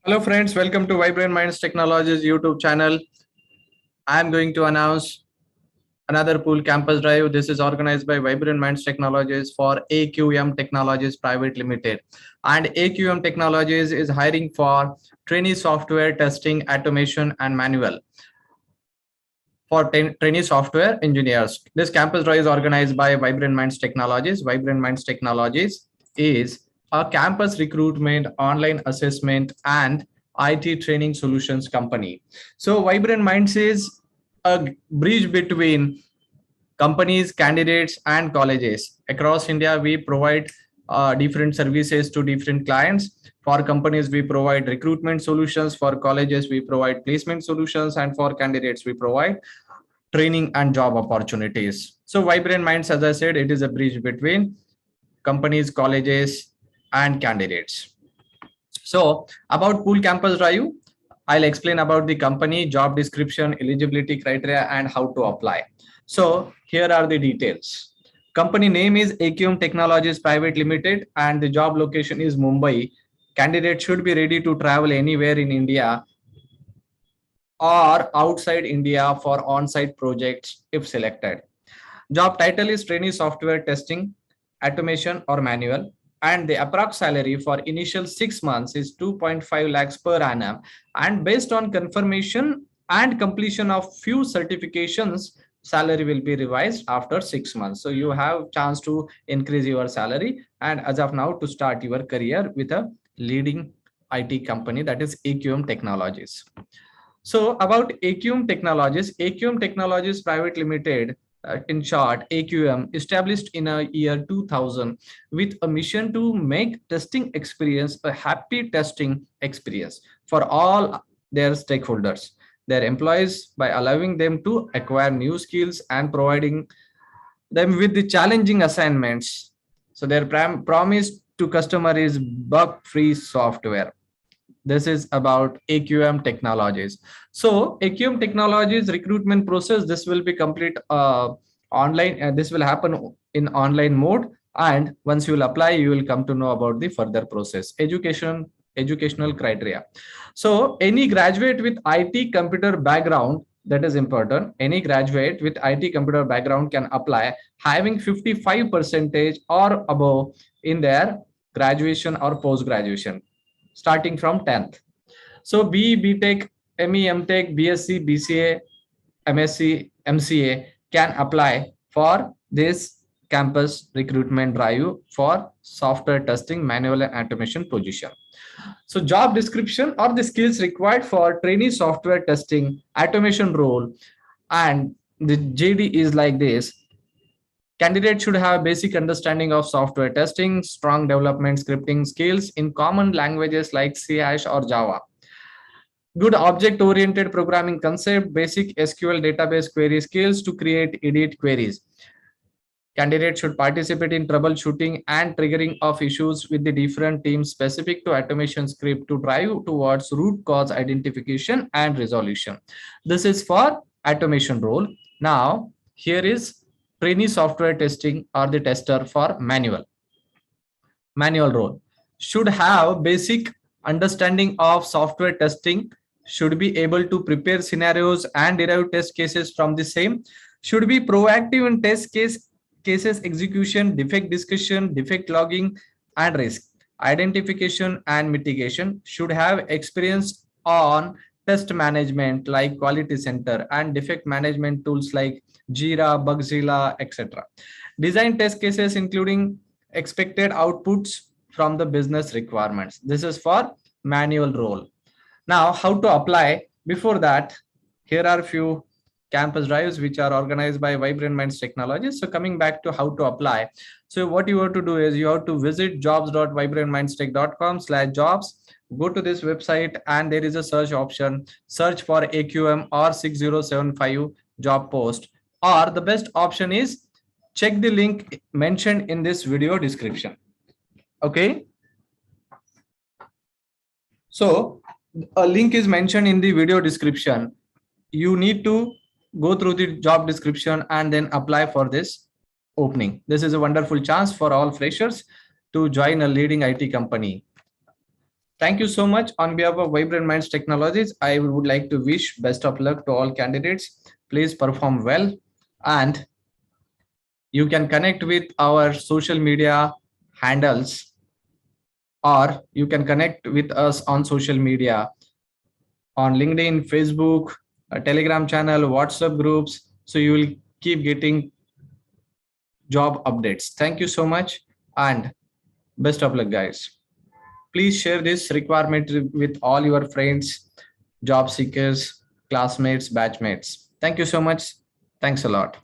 Hello friends, welcome to VibrantMinds Technologies YouTube channel. I am going to announce another pool campus drive. This is organized by VibrantMinds Technologies for AQM Technologies Private Limited. And AQM Technologies is hiring for trainee software testing, automation and manual for trainee software engineers. This campus drive is organized by VibrantMinds Technologies. VibrantMinds Technologies is a campus recruitment, online assessment, and IT training solutions company. So VibrantMinds is a bridge between companies, candidates, and colleges. Across India, we provide different services to different clients. For companies, we provide recruitment solutions. For colleges, we provide placement solutions. And for candidates, we provide training and job opportunities. So VibrantMinds, as I said, it is a bridge between companies, colleges, and candidates. So about Pool Campus Drive, I'll explain about the company, job description, eligibility criteria, and how to apply. So here are the details. Company name is AQM Technologies Pvt Limited, and the job location is Mumbai. Candidate should be ready to travel anywhere in India or outside India for on-site projects if selected. Job title is Trainee Software Testing, Automation or Manual, and the approx salary for initial 6 months is 2.5 lakhs per annum, and based on confirmation and completion of few certifications, salary will be revised after 6 months. So you have chance to increase your salary and as of now to start your career with a leading IT company, that is AQM Technologies. So about AQM Technologies Private Limited, in short, AQM, established in a year 2000 with a mission to make testing experience a happy testing experience for all their stakeholders, their employees, by allowing them to acquire new skills and providing them with the challenging assignments. So their promise to customer is bug-free software. This is about AQM Technologies. So AQM Technologies recruitment process, this will be complete online, and this will happen in online mode. And once you will apply, you will come to know about the further process. Educational criteria. So any graduate with IT computer background, that is important. Any graduate with IT computer background can apply, having 55% or above in their graduation or post graduation, starting from 10th. So BTech, ME, MTech, BSc, BCA, MSc, MCA can apply for this campus recruitment drive for software testing, manual and automation position. So job description or the skills required for trainee software testing automation role, and the JD is like this. Candidate should have basic understanding of software testing, strong development scripting skills in common languages like C# or Java. Good object-oriented programming concept, basic SQL database query skills to create, edit queries. Candidate should participate in troubleshooting and triggering of issues with the different teams specific to automation script to drive towards root cause identification and resolution. This is for automation role. Now, here is trainee software testing or the tester for manual role. Should have basic understanding of software testing, should be able to prepare scenarios and derive test cases from the same, should be proactive in cases execution, defect discussion, defect logging and risk identification and mitigation, should have experience on test management like quality center and defect management tools like Jira, Bugzilla, etc. Design test cases including expected outputs from the business requirements. This is for manual role. Now, how to apply? Before that, here are few campus drives which are organized by VibrantMinds Technologies. So coming back to how to apply. So what you have to do is you have to visit jobs.vibrantmindstech.com/jobs. Go to this website and there is a search option. Search for AQM or 6075 job post. Or the best option is check the link mentioned in this video description. Okay. So a link is mentioned in the video description. You need to go through the job description and then apply for this opening. This is a wonderful chance for all freshers to join a leading IT company. Thank you so much. On behalf of VibrantMinds Technologies, I would like to wish best of luck to all candidates. Please perform well, and you can connect with our social media handles, or you can connect with us on social media on LinkedIn, Facebook, a Telegram channel, WhatsApp groups. So you will keep getting job updates. Thank you so much, and best of luck, guys. Please share this requirement with all your friends, job seekers, classmates, batchmates. Thank you so much. Thanks a lot.